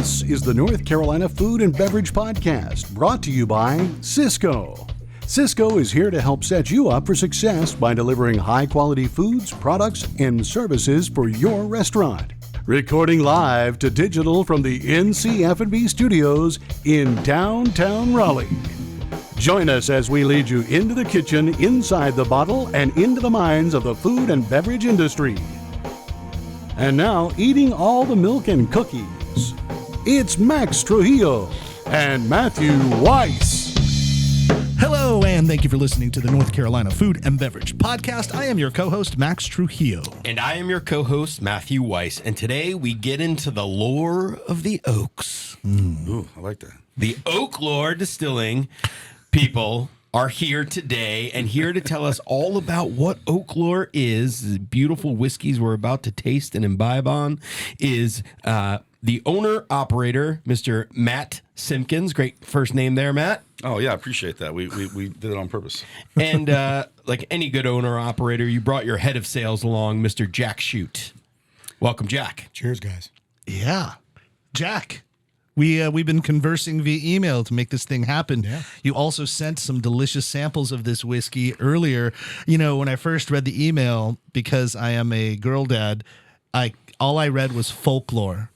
This is the North Carolina Food and Beverage Podcast, brought to you by Cisco. Cisco is here to help set you up for success by delivering high-quality foods, products, and services for your restaurant. Recording live to digital from the NCF&B studios in downtown Raleigh. Join us as we lead you into the kitchen, inside the bottle, and into the minds of the food and beverage industry. And now, eating all the milk and cookies, it's Max Trujillo and Matthew Weiss. Hello, and thank you for listening to the North Carolina Food and Beverage Podcast. I am your co-host, Max Trujillo. And I am your co-host, Matthew Weiss. And today we get into the lore of the oaks. Ooh, I like that. The Oaklore Distilling people are here today and here to tell us all about what Oaklore is. The beautiful whiskeys we're about to taste and imbibe on is the owner-operator, Mr. Matt Simpkins. Great first name there, Matt. Oh, yeah, I appreciate that. We did it on purpose. And like any good owner-operator, you brought your head of sales along, Mr. Jack Schute. Welcome, Jack. Cheers, guys. Yeah, Jack. We've been conversing via email to make this thing happen. Yeah. You also sent some delicious samples of this whiskey earlier. You know, when I first read the email, because I am a girl dad, all I read was folklore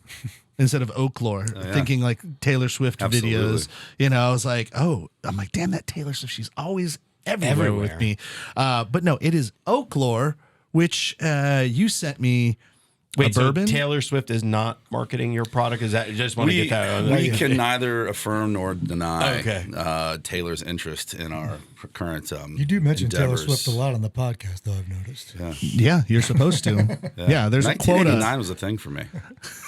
instead of Oaklore, thinking like Taylor Swift videos. You know, I was like, I'm like, damn, that Taylor Swift, she's always everywhere with me. But no, it is Oaklore, which you sent me. Wait, so bourbon? Taylor Swift is not marketing your product? Is that, you just want to get that on? We can neither affirm nor deny Okay. Taylor's interest in our current You do mention endeavors. Taylor Swift a lot on the podcast, though, I've noticed. Yeah, you're supposed to. Yeah, there's a quota. 1989 was a thing for me.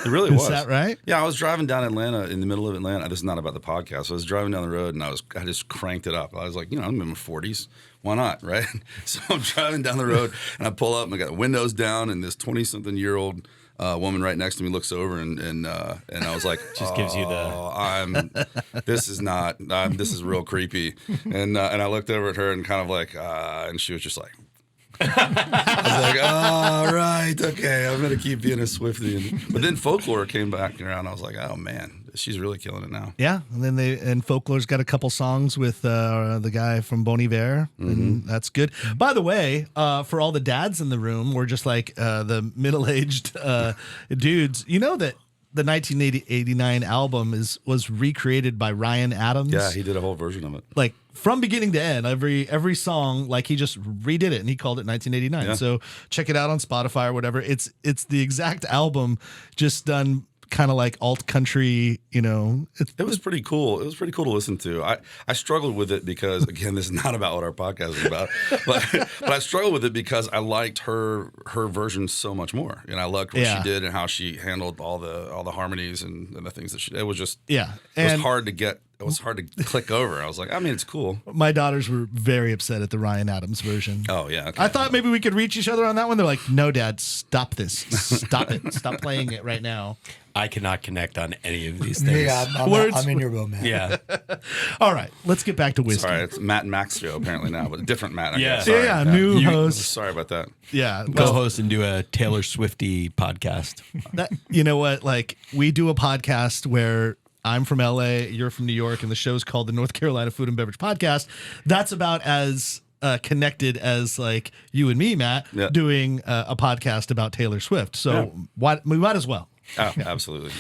It really was. Is that right? Yeah, I was driving down Atlanta, in the middle of Atlanta. This is not about the podcast. I was driving down the road, and I just cranked it up. I was like, I'm in my 40s. Why not, right? So I'm driving down the road, and I pull up, and I got the windows down, and this 20-something-year-old woman right next to me looks over, and I was like, Just gives you the... this is real creepy. And I looked over at her and kind of like, and she was just like, I was like, all right, okay, I'm going to keep being a Swiftie. But then Folklore came back around. I was like, oh, man, she's really killing it now. Yeah, and then Folklore's got a couple songs with the guy from Bon Iver, and that's good. By the way, for all the dads in the room, we're just like the middle-aged dudes. You know that the 1989 album was recreated by Ryan Adams? Yeah, he did a whole version of it. Like, from beginning to end, every song, like he just redid it and he called it 1989. Yeah. So check it out on Spotify or whatever. It's the exact album, just done kind of like alt country, you know. It was pretty cool. It was pretty cool to listen to. I struggled with it because, again, this is not about what our podcast is about, but I struggled with it because I liked her version so much more, and I liked what she did and how she handled all the harmonies and the things that she. It was just it was hard to get. It was hard to click over. I was like, I mean, it's cool. My daughters were very upset at the Ryan Adams version. Oh, yeah. Okay. I thought maybe we could reach each other on that one. They're like, no, Dad, stop this. Stop it. Stop playing it right now. I cannot connect on any of these things. Yeah, I'm in your boat, man. Yeah. All right, let's get back to whiskey. Sorry, it's Matt and Max show apparently now, but a different Matt. I Yeah. guess. Sorry. Yeah, new host. Sorry about that. Yeah. Co-host and do a Taylor Swiftie podcast. You know what? Like, we do a podcast where I'm from LA, you're from New York, and the show's called the North Carolina Food and Beverage Podcast. That's about as connected as like you and me, Matt, doing a podcast about Taylor Swift. So we might as well. Oh, absolutely.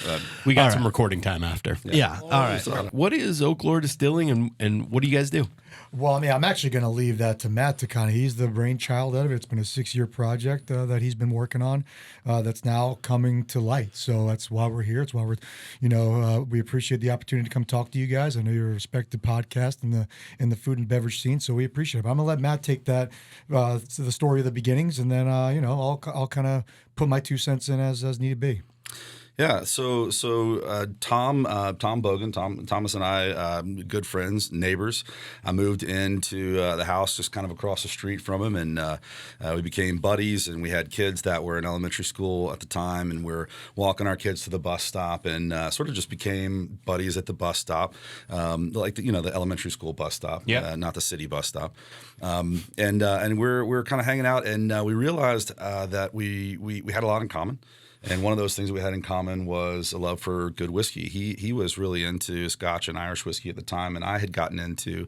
We got some recording time after. Yeah. All right. What is Oaklore Distilling and what do you guys do? Well, I mean, I'm actually going to leave that to Matt to kind of, he's the brainchild of it. It's been a 6-year project that he's been working on that's now coming to light. So that's why we're here. It's why we appreciate the opportunity to come talk to you guys. I know you're a respected podcast in the food and beverage scene, so we appreciate it. But I'm going to let Matt take that to the story of the beginnings, and then, I'll kind of put my 2 cents in as need be. Yeah, so Tom Bogan, Thomas and I, good friends, neighbors. I moved into the house just kind of across the street from him, and we became buddies. And we had kids that were in elementary school at the time, and we're walking our kids to the bus stop, and sort of just became buddies at the bus stop, like the elementary school bus stop, not the city bus stop. And we're kind of hanging out, and we realized that we had a lot in common. And one of those things we had in common was a love for good whiskey. He was really into Scotch and Irish whiskey at the time, and I had gotten into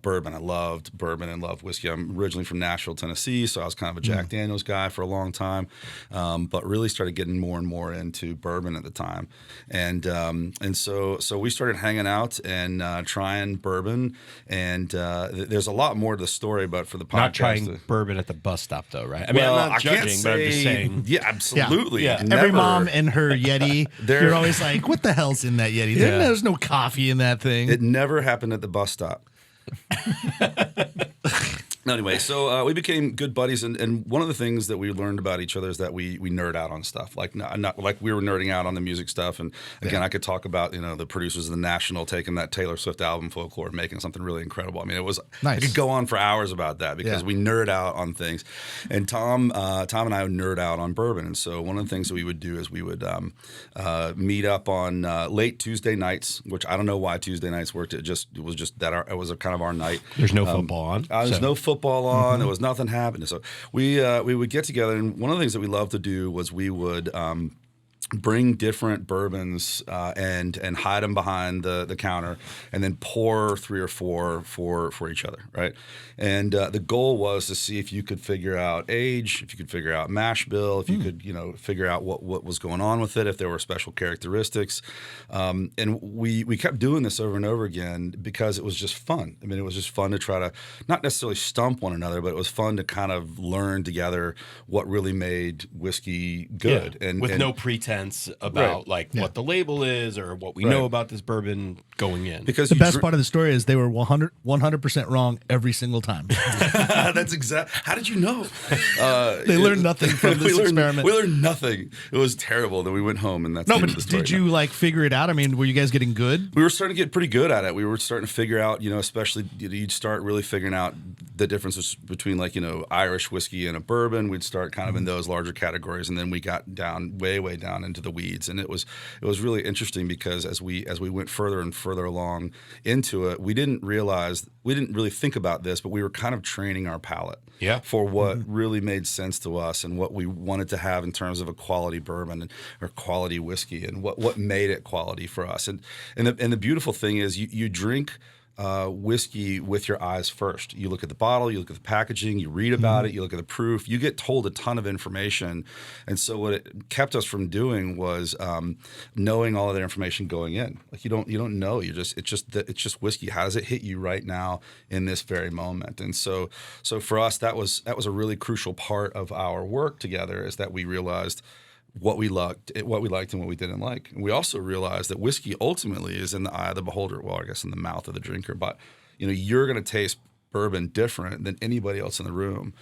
bourbon. I loved bourbon and loved whiskey. I'm originally from Nashville, Tennessee, so I was kind of a Jack Daniels guy for a long time, but really started getting more and more into bourbon at the time. And so we started hanging out and trying bourbon. And there's a lot more to the story, but for the podcast, Not trying bourbon at the bus stop, though, right? I mean, well, I'm not can't judging, but I'm just saying. Yeah, absolutely. Yeah. Every Never. mom and her Yeti, you're always like, what the hell's in that Yeti? There's no coffee in that thing. It never happened at the bus stop. Anyway, so we became good buddies, and one of the things that we learned about each other is that we nerd out on stuff. Like not like we were nerding out on the music stuff. And again, I could talk about the producers of the National taking that Taylor Swift album Folklore and making something really incredible. I mean, it was nice. I could go on for hours about that because we nerd out on things. And Tom and I would nerd out on bourbon. And so one of the things that we would do is we would meet up on late Tuesday nights, which I don't know why Tuesday nights worked. It was just that it was kind of our night. There's no football on. There's no football on. There was nothing happening. So we would get together, and one of the things that we loved to do was we would bring different bourbons and hide them behind the counter, and then pour 3 or 4 for each other, right? And the goal was to see if you could figure out age, if you could figure out mash bill, if you could figure out what was going on with it, if there were special characteristics. And we kept doing this over and over again because it was just fun. I mean, it was just fun to try to not necessarily stump one another, but it was fun to kind of learn together what really made whiskey good. Yeah, and with no pretense about what the label is or what we know about this bourbon going in. Because the best part of the story is they were 100% wrong every single time. That's exact. How did you know? They learned nothing from this experiment. We learned nothing. It was terrible. Then we went home, and that's no. the But end of the story. did you figure it out? I mean, were you guys getting good? We were starting to get pretty good at it. We were starting to figure out, especially you'd start really figuring out the differences between Irish whiskey and a bourbon. We'd start kind of in those larger categories, and then we got down way down into the weeds. And it was really interesting because as we went further and further along into it, we didn't really think about this, but we were kind of training our palate for what really made sense to us and what we wanted to have in terms of a quality bourbon or quality whiskey and what made it quality for us. And the beautiful thing is you drink whiskey with your eyes first. You look at the bottle, you look at the packaging, you read about it, you look at the proof, you get told a ton of information. And so what it kept us from doing was knowing all of that information going in. Like you don't know. It's just whiskey. How does it hit you right now in this very moment? And so for us, that was a really crucial part of our work together, is that we realized what we liked and what we didn't like. And we also realized that whiskey ultimately is in the eye of the beholder. Well, I guess in the mouth of the drinker. But you're going to taste bourbon different than anybody else in the room,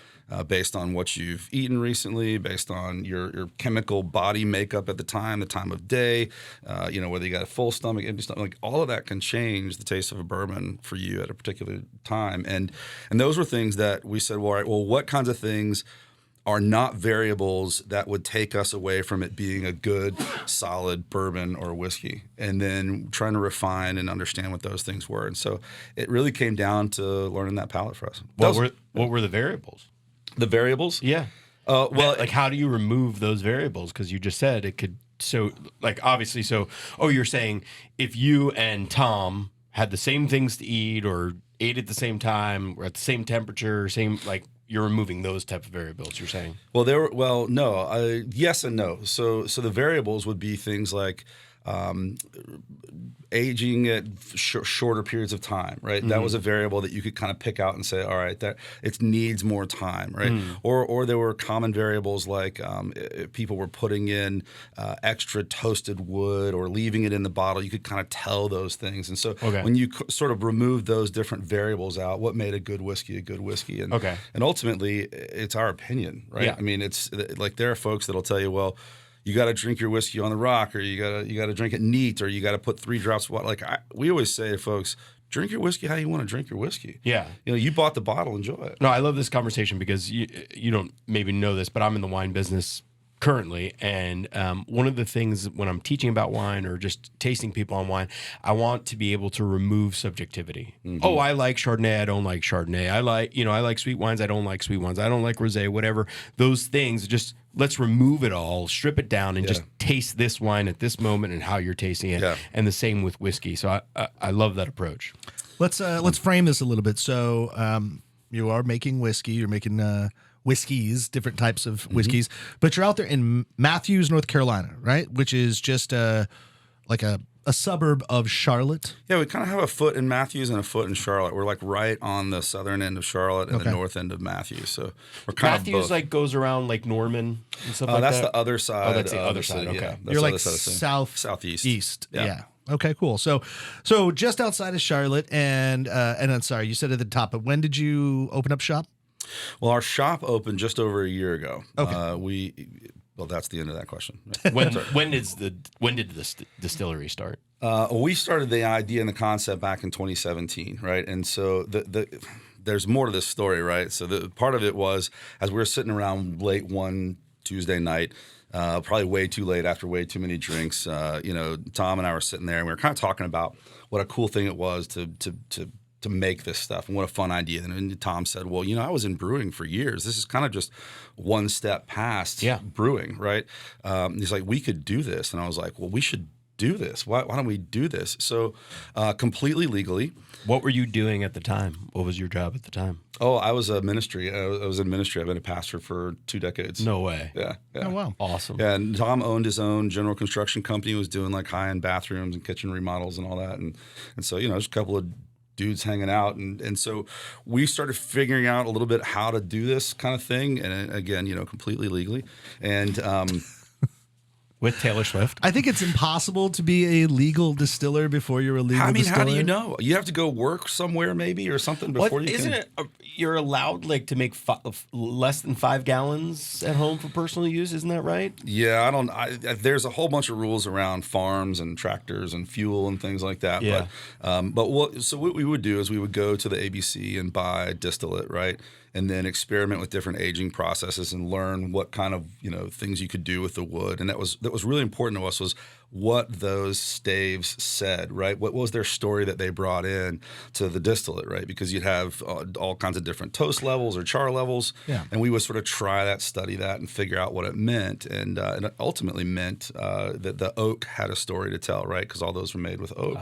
based on what you've eaten recently, based on your chemical body makeup at the time of day. Whether you got a full stomach, empty stomach, like all of that can change the taste of a bourbon for you at a particular time. And those were things that we said, well, all right, well, what kinds of things are not variables that would take us away from it being a good, solid bourbon or whiskey, and then trying to refine and understand what those things were. And so it really came down to learning that palate for us. What were the variables? The variables? Yeah. Well, how do you remove those variables? Because you just said it could. So, obviously, you're saying if you and Tom had the same things to eat or ate at the same time or at the same temperature, you're removing those type of variables, you're saying? Well, no. Yes and no. So the variables would be things like aging at shorter periods of time, right? Mm-hmm. That was a variable that you could kind of pick out and say, all right, that it needs more time, right? Mm. Or there were common variables like if people were putting in extra toasted wood or leaving it in the bottle. You could kind of tell those things. And so when you sort of remove those different variables out, what made a good whiskey? And ultimately, it's our opinion, right? Yeah. I mean, it's like there are folks that'll tell you, well, you got to drink your whiskey on the rock, or you got to drink it neat, or you got to put 3 drops of water. We always say to folks, drink your whiskey how you want to drink your whiskey. Yeah. You bought the bottle, enjoy it. No, I love this conversation because you don't maybe know this, but I'm in the wine business currently. And one of the things when I'm teaching about wine or just tasting people on wine, I want to be able to remove subjectivity. Oh, I like Chardonnay, I don't like Chardonnay. I like sweet wines, I don't like sweet wines. I don't like rosé, whatever. Those things, just let's remove it all, strip it down, and just taste this wine at this moment and how you're tasting it. Yeah. And the same with whiskey. So I love that approach. Let's frame this a little bit. So you are making whiskey. You're making whiskeys, different types of whiskeys, but you're out there in Matthews, North Carolina, right? Which is just like a suburb of Charlotte. Yeah, we kind of have a foot in Matthews and a foot in Charlotte. We're like right on the southern end of Charlotte and the north end of Matthews. So we're kind of both. Like goes around like Norman and stuff like that. That's the other side. Oh, that's the other side. Okay, yeah, you're like southeast. East. Yeah. Okay, cool. So just outside of Charlotte, and I'm sorry, you said at the top, but when did you open up shop? Well, our shop opened just over a year ago. Okay. Well, that's the end of that question. When did the distillery start? We started the idea and the concept back in 2017, right? And so there's more to this story, right? So the part of it was as we were sitting around late one Tuesday night, probably way too late after way too many drinks. Tom and I were sitting there and we were kind of talking about what a cool thing it was to make this stuff and what a fun idea. And Tom said, well, I was in brewing for years. This is kind of just one step past brewing, right? He's like, we could do this. And I was like, well, we should do this. Why don't we do this? So completely legally. What were you doing at the time? What was your job at the time? Oh, I was a ministry. I was in ministry. I've been a pastor for 2 decades. No way. Yeah. Oh, wow. Awesome. Yeah, and Tom owned his own general construction company, was doing like high-end bathrooms and kitchen remodels and all that. And so, just a couple of dudes hanging out. And so we started figuring out a little bit how to do this kind of thing. And again, completely legally. And with Taylor Swift. I think it's impossible to be a legal distiller before you're a legal distiller. How do you know? You have to go work somewhere maybe or something before you isn't it you're allowed like to make less than 5 gallons at home for personal use, isn't that right? Yeah, there's a whole bunch of rules around farms and tractors and fuel and things like that. Yeah. But what we would do is we would go to the ABC and buy distillate, right? And then experiment with different aging processes and learn what kind of things you could do with the wood. And that was really important to us was what those staves said, right? What was their story that they brought in to the distillate, right? Because you'd have all kinds of different toast levels or char levels, and we would sort of try that, study that, and figure out what it meant. And it ultimately meant that the oak had a story to tell, right? Because all those were made with oak.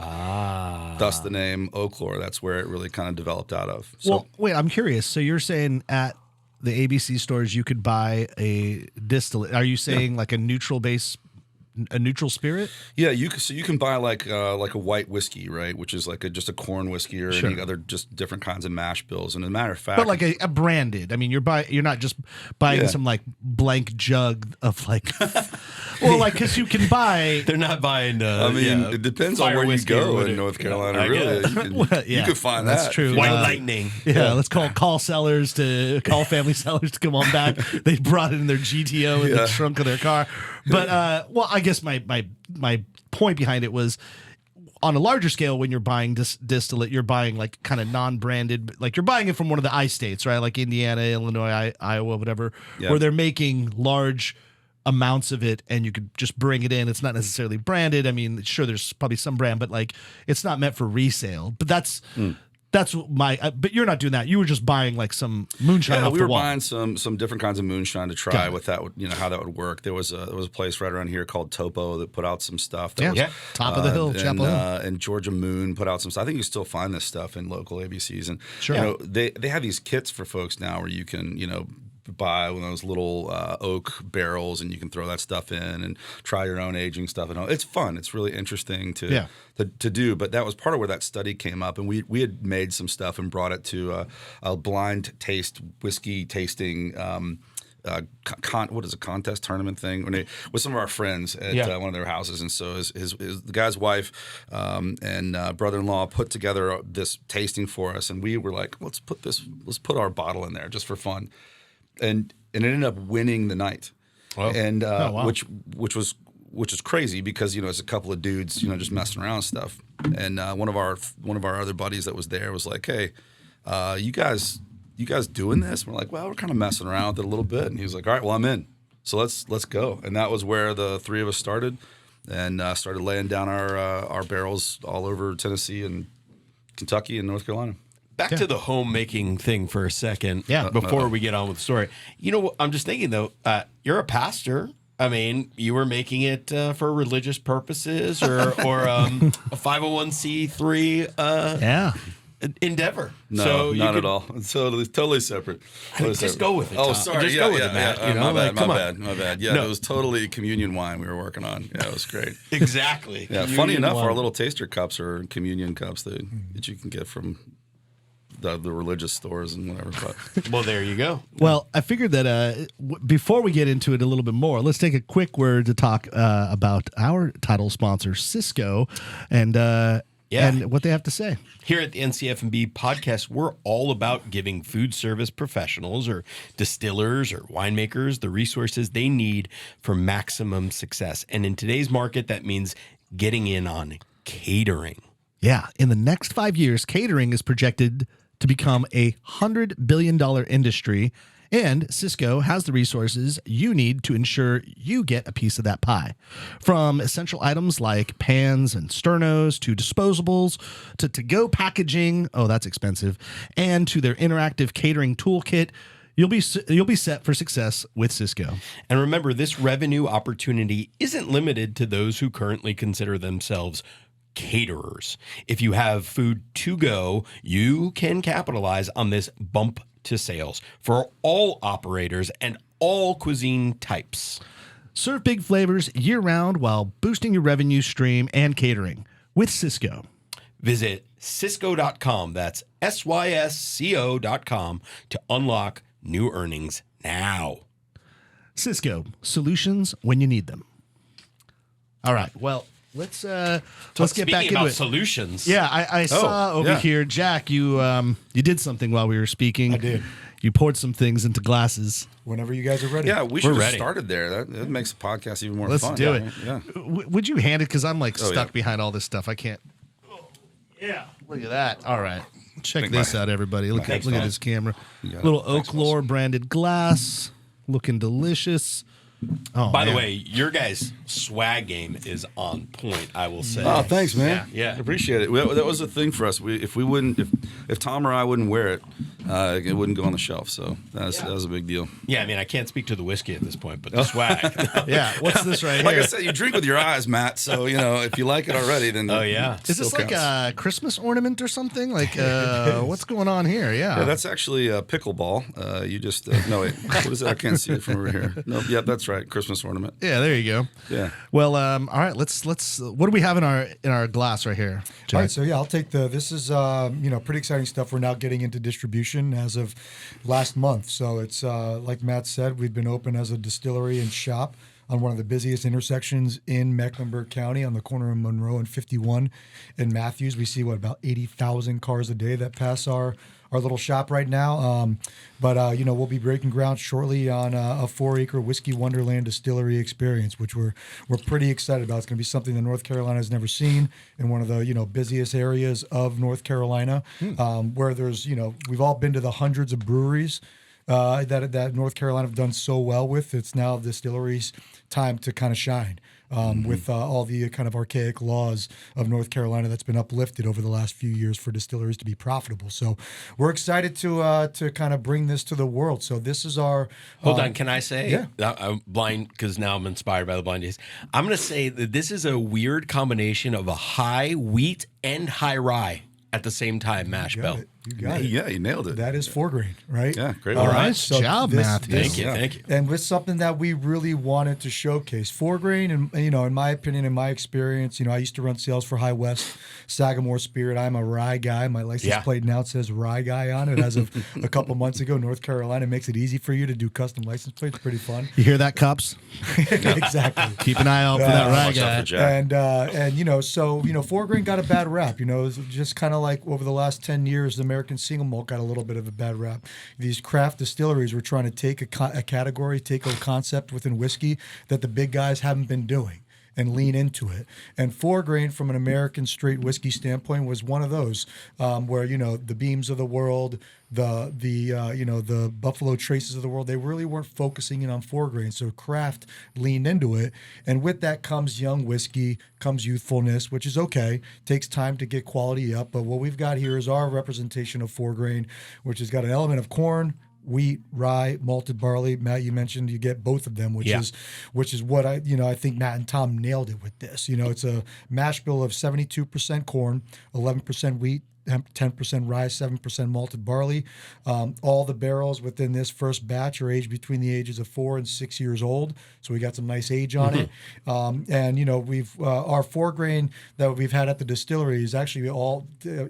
Thus the name Oaklore. That's where it really kind of developed out of. So, well, wait, I'm curious. So you're saying at the ABC stores you could buy a distillate. Are you saying like a neutral spirit? Yeah, you can buy like a white whiskey, right? Which is like just a corn whiskey or any other just different kinds of mash bills. And as a matter of fact, but like a branded. I mean, you're not just buying some like blank jug of like. Well, like because you can buy. They're not buying. It depends on where you go in North Carolina. Really, you could find that. That's true. White lightning. Yeah, let's call family sellers to come on back. They brought it in their GTO in the trunk of their car. But I guess my point behind it was on a larger scale when you're buying distillate, you're buying like kind of non-branded, like you're buying it from one of the I states, right? Like Indiana, Illinois, Iowa, whatever, where they're making large amounts of it and you could just bring it in. It's not necessarily branded. I mean, sure, there's probably some brand, but like it's not meant for resale. But that's but you're not doing that. You were just buying like some moonshine off we the were wall. buying some different kinds of moonshine to try with that, how that would work. There was a place right around here called Topo that put out some stuff. That was, top of the hill, Chapel Hill. And Georgia Moon put out some stuff. I think you can still find this stuff in local ABCs. And they have these kits for folks now where you can buy one of those little oak barrels and you can throw that stuff in and try your own aging stuff at home. It's fun. It's really interesting to do. But that was part of where that study came up. And we had made some stuff and brought it to a blind taste whiskey tasting what is a contest tournament thing with some of our friends at one of their houses. And so the guy's wife and brother-in-law put together this tasting for us. And we were like, let's put our bottle in there just for fun. And it ended up winning the night, and which was crazy because it's a couple of dudes just messing around and stuff. And one of our other buddies that was there was like, hey, you guys doing this? We're like, well, we're kind of messing around with it a little bit. And he was like, all right, well, I'm in. So let's go. And that was where the three of us started, and started laying down our barrels all over Tennessee and Kentucky and North Carolina. Back to the homemaking thing for a second. Yeah. Before we get on with the story, you know, I'm just thinking though, you're a pastor. I mean, you were making it for religious purposes or a 501c3 endeavor. No, so not at all. It's totally separate. Just go with it. Oh, Tom. sorry. Just yeah, go with yeah, it, Matt. yeah. You know, My bad. Yeah, No. it was totally communion wine we were working on. Yeah, it was great. Exactly. Yeah, Communion funny enough, wine. our little taster cups are communion cups that you can get from the religious stores and whatever. But Well, there you go. Well, I figured that before we get into it a little bit more, let's take a quick word to talk about our title sponsor, Cisco, and what they have to say. Here at the NCF&B podcast, we're all about giving food service professionals or distillers or winemakers the resources they need for maximum success. And in today's market, that means getting in on catering. Yeah, in the next 5 years, catering is projected to become a $100 billion industry, and Cisco has the resources you need to ensure you get a piece of that pie. From essential items like pans and sternos to disposables to-go packaging, oh, that's expensive, and to their interactive catering toolkit, you'll be set for success with Cisco. And remember, this revenue opportunity isn't limited to those who currently consider themselves caterers. If you have food to go, you can capitalize on this bump to sales for all operators and all cuisine types. Serve big flavors year-round while boosting your revenue stream and catering with Cisco. Visit Sysco.com, that's SYSCO.com, to unlock new earnings now. Cisco, solutions when you need them. All right, well, let's get Speaking back into about it. solutions. Yeah, I saw over here, Jack, you did something while we were speaking. I did. You poured some things into glasses. Whenever you guys are ready. yeah, we should have ready. started there. That makes the podcast even more Let's fun. do it. Yeah. Would you hand it? Because I'm like stuck yeah. behind all this stuff. I can't. Yeah, look at that. All right. Check Think this my- out, everybody. Look at Tom. this camera. got it. Little Thanks, Oaklore branded glass. Looking delicious. Oh, By the man. way, your guys' swag game is on point, I will say. Oh, thanks, man. Yeah. Appreciate it. That was a thing for us. If Tom or I wouldn't wear it, it wouldn't go on the shelf. So that was a big deal. Yeah, I mean, I can't speak to the whiskey at this point, but the swag. Yeah, what's this right Like here? I said, you drink with your eyes, Matt. So if you like it already, then Oh, yeah. Is this still like counts. a Christmas ornament or something? Like, what's going on here? Yeah. Yeah, that's actually a pickleball. You just no wait. What is that? I can't see it from over here. No, yeah, that's right. Christmas ornament. Yeah, there you go. Yeah. Well, all right. Let's. What do we have in our glass right here? Jack? All right, so yeah, I'll take this is pretty exciting stuff. We're now getting into distribution as of last month. So it's like Matt said, we've been open as a distillery and shop on one of the busiest intersections in Mecklenburg County on the corner of Monroe and 51 in Matthews. We see about 80,000 cars a day that pass our little shop right now. But we'll be breaking ground shortly on a 4-acre whiskey wonderland distillery experience, which we're pretty excited about. It's going to be something that North Carolina has never seen in one of the busiest areas of North Carolina, where there's we've all been to the hundreds of breweries that North Carolina have done so well with. It's now the distillery's time to kind of shine. With all the kind of archaic laws of North Carolina that's been uplifted over the last few years for distilleries to be profitable. So we're excited to kind of bring this to the world. So this is our... Hold on, can I say? yeah. I'm blind because now I'm inspired by the blind days. I'm going to say that this is a weird combination of a high wheat and high rye at the same time mash bill. You got it. Yeah, you nailed it. That is 4 grain, right? Yeah, great All work. right. Nice job, Matthew. Thank you, Yeah. thank you. And with something that we really wanted to showcase, 4 grain, and in my opinion, in my experience, I used to run sales for High West, Sagamore Spirit. I'm a rye guy. My license plate now says rye guy on it. As of a couple months ago, North Carolina makes it easy for you to do custom license plates. Pretty fun. You hear that, cops? Exactly. Keep an eye out for that rye Watch out guy. for Jack. And 4 grain got a bad rap. It's just kind of like over the last 10 years, the American single malt got a little bit of a bad rap. These craft distilleries were trying to take a category, take a concept within whiskey that the big guys haven't been doing. and lean into it. And 4-grain, from an American straight whiskey standpoint, was one of those where, you know, the Beams of the world, the Buffalo Traces of the world, they really weren't focusing in on 4-grain. So craft leaned into it, and with that comes young whiskey, comes youthfulness, which is okay. Takes time to get quality up, but what we've got here is our representation of 4-grain, which has got an element of corn, wheat, rye, malted barley. Matt, you mentioned you get both of them, which is what I think Matt and Tom nailed it with this. You know, it's a mash bill of 72% corn, 11% wheat, 10% rye, 7% malted barley. All the barrels within this first batch are aged between the ages of 4 and 6 years old, so we got some nice age on it. And you know, we've our 4-grain that we've had at the distillery is actually all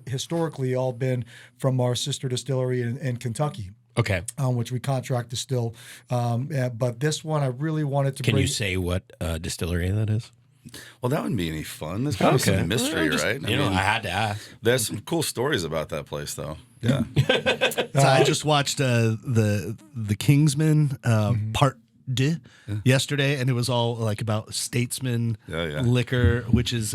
historically all been from our sister distillery in Kentucky. Okay. Which we contract distill. But this one I really wanted to Can you say what distillery that is? Well, that wouldn't be any fun. There's probably some mystery, right? I had to ask. There's some cool stories about that place, though. Yeah. So I just watched the Kingsman Part D yesterday, and it was all like about Statesman liquor, which is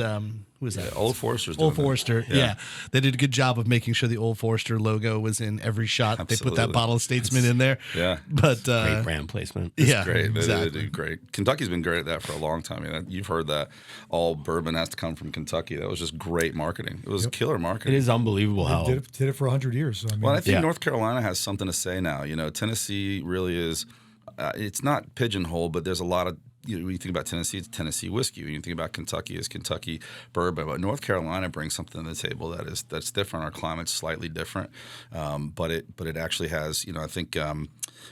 who is that? Yeah, Old Forester's Old doing that. Forester. Yeah, they did a good job of making sure the Old Forester logo was in every shot. They put that bottle of Statesman in there. Yeah, but great brand placement. Yeah, great. Exactly. They do great. Kentucky's been great at that for a long time. I mean, you've heard that all bourbon has to come from Kentucky. That was just great marketing. It was killer marketing. It is unbelievable how did it for 100 years. So, I mean, well, I think North Carolina has something to say now. You know, Tennessee really is. It's not pigeonholed, but there's a lot of. You know, when you think about Tennessee, it's Tennessee whiskey. When you think about Kentucky, it's Kentucky bourbon. But North Carolina brings something to the table that's different. Our climate's slightly different, but it actually has. You know, I think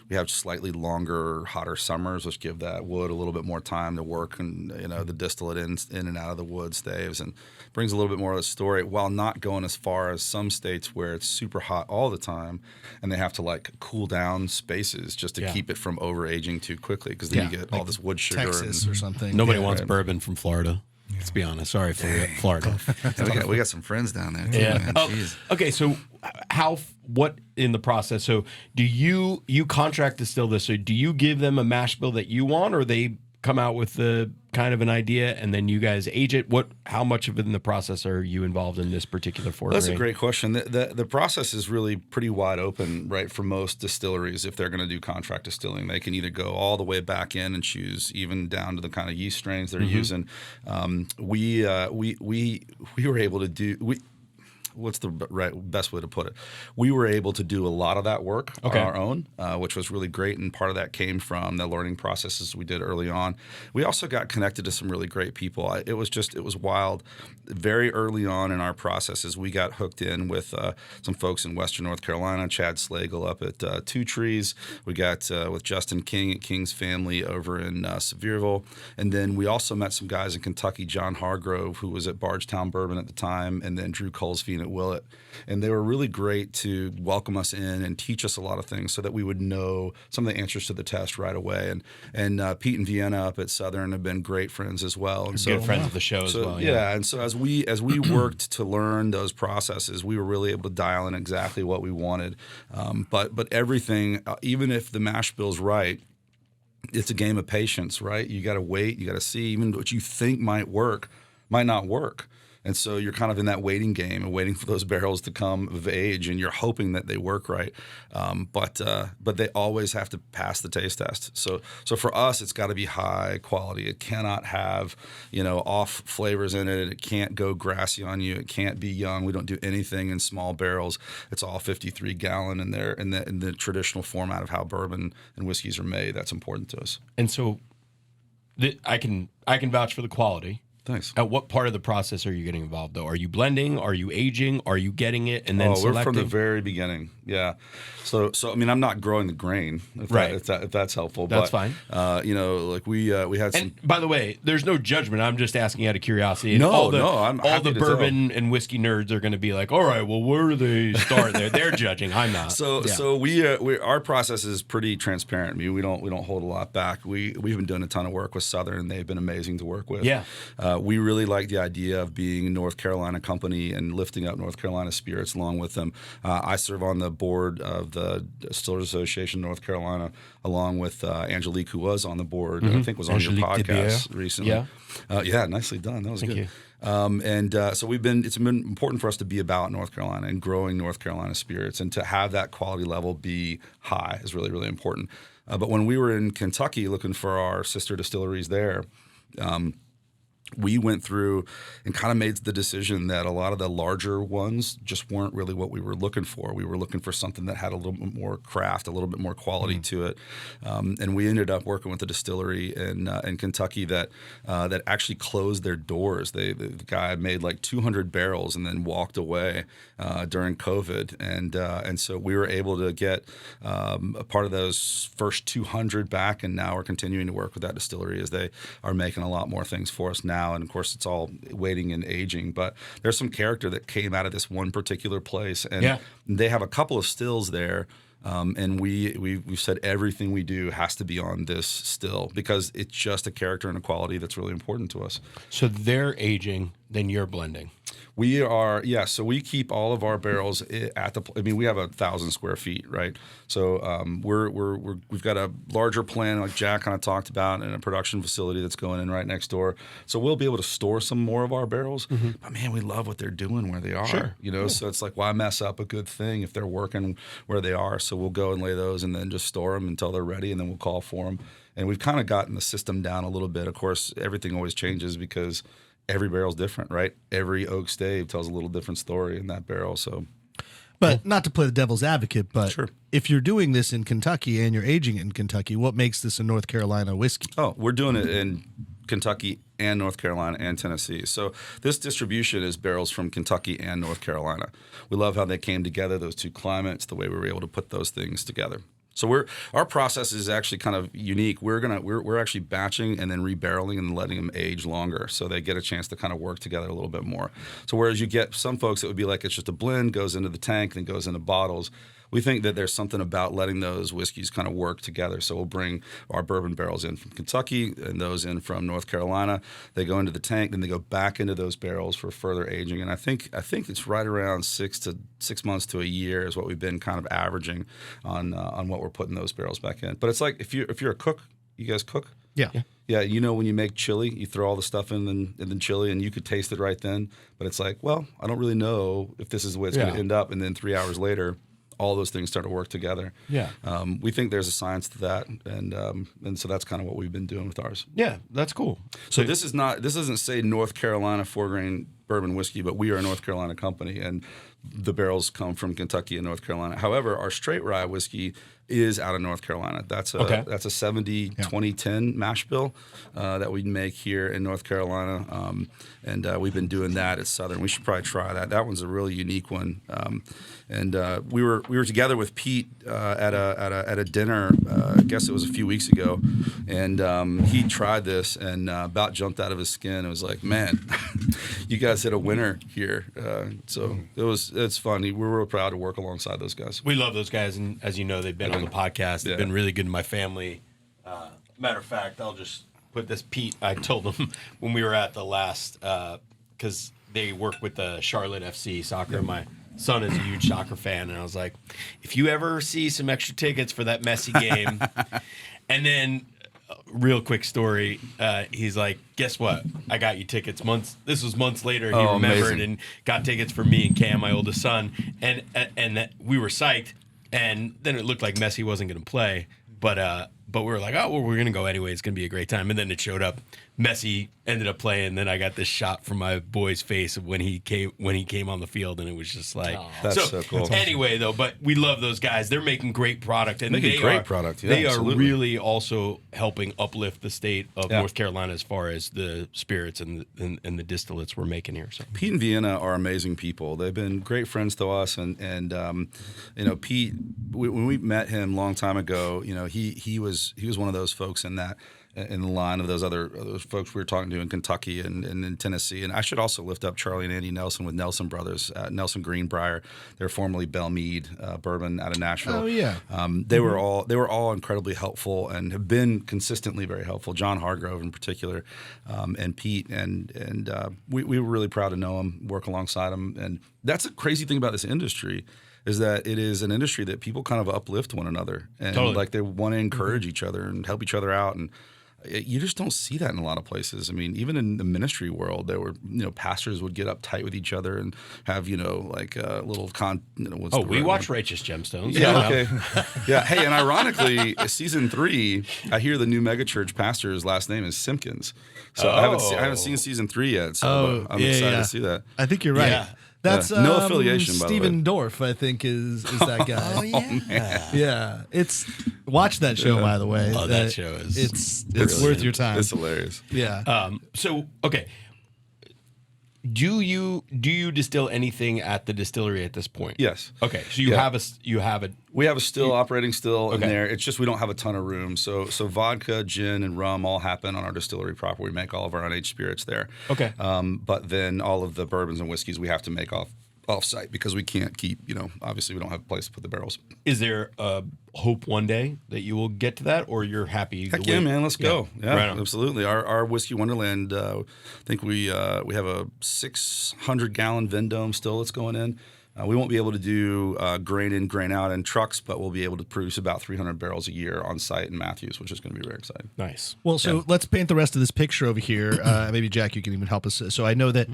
we have slightly longer, hotter summers, which give that wood a little bit more time to work, and you know the distillate in and out of the wood staves, and brings a little bit more of the story, while not going as far as some states where it's super hot all the time, and they have to like cool down spaces just to keep it from over aging too quickly, because then you get all this wood sugar. Texas or something. Nobody wants bourbon from Florida. Let's be honest. Sorry for Florida. we got some friends down there too, Yeah. man. Jeez. Okay. So, what in the process? So, do you contract distill this? So, do you give them a mash bill that you want, or they come out with the kind of an idea and then you guys age it? How much of it in the process are you involved in this particular 4-grain? That's a great question. The process is really pretty wide open, right? For most distilleries, if they're going to do contract distilling, they can either go all the way back in and choose even down to the kind of yeast strains they're using. We were able to do what's the best way to put it? We were able to do a lot of that work on our own, which was really great. And part of that came from the learning processes we did early on. We also got connected to some really great people. It was wild. Very early on in our processes, we got hooked in with some folks in Western North Carolina, Chad Slagle up at Two Trees. We got with Justin King at King's Family over in Sevierville. And then we also met some guys in Kentucky, John Hargrove, who was at Bardstown Bourbon at the time, and then Drew Colesfield at Willett. And they were really great to welcome us in and teach us a lot of things so that we would know some of the answers to the test right away. And Pete and Vienna up at Southern have been great friends as well. And good friends of the show as well. Yeah. And so as we worked to learn those processes, we were really able to dial in exactly what we wanted. But everything, even if the mash bill's right, it's a game of patience, right? You got to wait. You got to see. Even what you think might work might not work. And so you're kind of in that waiting game and waiting for those barrels to come of age, and you're hoping that they work right. But they always have to pass the taste test. So for us, it's got to be high quality. It cannot have, off flavors in it. It can't go grassy on you. It can't be young. We don't do anything in small barrels. It's all 53 gallon in there in the traditional format of how bourbon and whiskeys are made. That's important to us. And so I can vouch for the quality. Thanks. At what part of the process are you getting involved, though? Are you blending? Are you aging? Are you getting it and then selecting? We're from the very beginning. Yeah. So I mean, I'm not growing the grain, if that's helpful. That's fine. Like we had some. And by the way, there's no judgment. I'm just asking out of curiosity. And I'm all happy the to bourbon and whiskey nerds are going to be like, all right, well, where do they start? They're judging. I'm not. So we our process is pretty transparent. I mean, we don't hold a lot back. We've been doing a ton of work with Southern, and they've been amazing to work with. Yeah. We really like the idea of being a North Carolina company and lifting up North Carolina spirits along with them. I serve on the board of the Distillers Association of North Carolina, along with Angelique, who was on the board. I think was on your podcast recently. Yeah, nicely done. That was Thank good. you. So it's been important for us to be about North Carolina and growing North Carolina spirits, and to have that quality level be high is really, really important. But when we were in Kentucky looking for our sister distilleries there, we went through and kind of made the decision that a lot of the larger ones just weren't really what we were looking for. We were looking for something that had a little bit more craft, a little bit more quality to it. And we ended up working with a distillery in Kentucky that actually closed their doors. The guy made like 200 barrels and then walked away during COVID. And so we were able to get a part of those first 200 back, and now we're continuing to work with that distillery as they are making a lot more things for us now. And of course, it's all waiting and aging, but there's some character that came out of this one particular place, and they have a couple of stills there. And we've said everything we do has to be on this still, because it's just a character and a quality that's really important to us. So they're aging, then you're blending. We are, so we keep all of our barrels at the. I mean, we have 1,000 square feet, right? So we've got a larger plan, like Jack kind of talked about, and a production facility that's going in right next door. So we'll be able to store some more of our barrels. But man, we love what they're doing where they are. Sure. So it's like, why mess up a good thing if they're working where they are? So we'll go and lay those, and then just store them until they're ready, and then we'll call for them. And we've kind of gotten the system down a little bit. Of course, everything always changes because every barrel's different, right? Every oak stave tells a little different story in that barrel. So, but not to play the devil's advocate, but Sure. if you're doing this in Kentucky and you're aging it in Kentucky, what makes this a North Carolina whiskey? Oh, we're doing it in Kentucky and North Carolina and Tennessee. So this distribution is barrels from Kentucky and North Carolina. We love how they came together, those two climates, the way we were able to put those things together. So our process is actually kind of unique. We're actually batching and then rebarreling and letting them age longer, so they get a chance to kind of work together a little bit more. So whereas you get some folks, it would be like it's just a blend, goes into the tank, then goes into bottles. We think that there's something about letting those whiskeys kind of work together. So we'll bring our bourbon barrels in from Kentucky and those in from North Carolina. They go into the tank, then they go back into those barrels for further aging. And I think it's right around 6 months to a year is what we've been kind of averaging on what we're putting those barrels back in. But it's like if you're a cook, you guys cook? Yeah. Yeah, when you make chili, you throw all the stuff in the chili, and you could taste it right then. But it's like, well, I don't really know if this is the way it's going to end up. And then 3 hours later, all those things start to work together. Yeah. We think there's a science to that, and so that's kind of what we've been doing with ours. Yeah, that's cool. So this doesn't say North Carolina 4-grain bourbon whiskey, but we are a North Carolina company, and the barrels come from Kentucky and North Carolina. However, our straight rye whiskey is out of North Carolina. That's a 70-20-10 mash bill that we make here in North Carolina, and we've been doing that at Southern. We should probably try that. That one's a really unique one. And we were together with Pete at a dinner. I guess it was a few weeks ago, and he tried this and about jumped out of his skin. It was like, man, you guys hit a winner here. So it's fun. We're real proud to work alongside those guys. We love those guys, and as you know, they've been on the podcast. They've been really good to my family. Matter of fact, I'll just put this. Pete, I told him when we were at the last, because they work with the Charlotte FC soccer. My son is a huge soccer fan, and I was like, if you ever see some extra tickets for that messy game, and then real quick story, he's like, guess what? I got you tickets this was months later, and he remembered amazing. and got tickets for me and Cam, my oldest son, and that we were psyched, and then it looked like Messi wasn't going to play, but we were like, oh, well, we're going to go anyway. It's going to be a great time. And then it showed up. Messi ended up playing. Then I got this shot from my boy's face when he came on the field, and it was just like, That's so cool. Anyway, though, but we love those guys. They're making great product, and Making great product. Yeah, they absolutely. are really also helping uplift the state of North Carolina as far as the spirits and the distillates we're making here. So Pete and Vienna are amazing people. They've been great friends to us, and Pete, when we met him a long time ago, he was one of those folks in the line of those other folks we were talking to in Kentucky and in Tennessee. And I should also lift up Charlie and Andy Nelson with Nelson Brothers, Nelson Greenbrier. They're formerly Belle Meade bourbon out of Nashville. Oh yeah, they were all incredibly helpful and have been consistently very helpful. John Hargrove in particular, and Pete, and we were really proud to know him, work alongside him. And that's a crazy thing about this industry. is that it is an industry that people kind of uplift one another, and like they want to encourage each other and help each other out. And you just don't see that in a lot of places. I mean, even in the ministry world, there were, pastors would get uptight with each other and have, like a little we watch Righteous Gemstones. Yeah. Okay. Yeah. Hey, and ironically, season 3, I hear the new megachurch pastor's last name is Simpkins. So I haven't seen season 3 yet. So I'm excited to see that. I think you're right. Yeah. That's no affiliation, by the way. Stephen Dorff, I think, is that guy. Oh yeah. Yeah, watch that show, by the way. Oh, that show is it's worth your time. It's hilarious. Yeah. So okay, do you distill anything at the distillery at this point? Yes. Okay, so you have a We have a still operating still in Okay. there. It's just we don't have a ton of room. So vodka, gin, and rum all happen on our distillery proper. We make all of our unaged spirits there. Okay. But then all of the bourbons and whiskeys we have to make off-site because we can't keep, obviously we don't have a place to put the barrels. Is there a hope one day that you will get to that, or you're happy? Heck yeah, man, let's go. Yeah, Right on. absolutely. Our Whiskey Wonderland, I think we have a 600-gallon Vendome still that's going in. We won't be able to do grain in, grain out in trucks, but we'll be able to produce about 300 barrels a year on site in Matthews, which is going to be very exciting. Nice. Well, so let's paint the rest of this picture over here. Maybe Jack, you can even help us. So I know that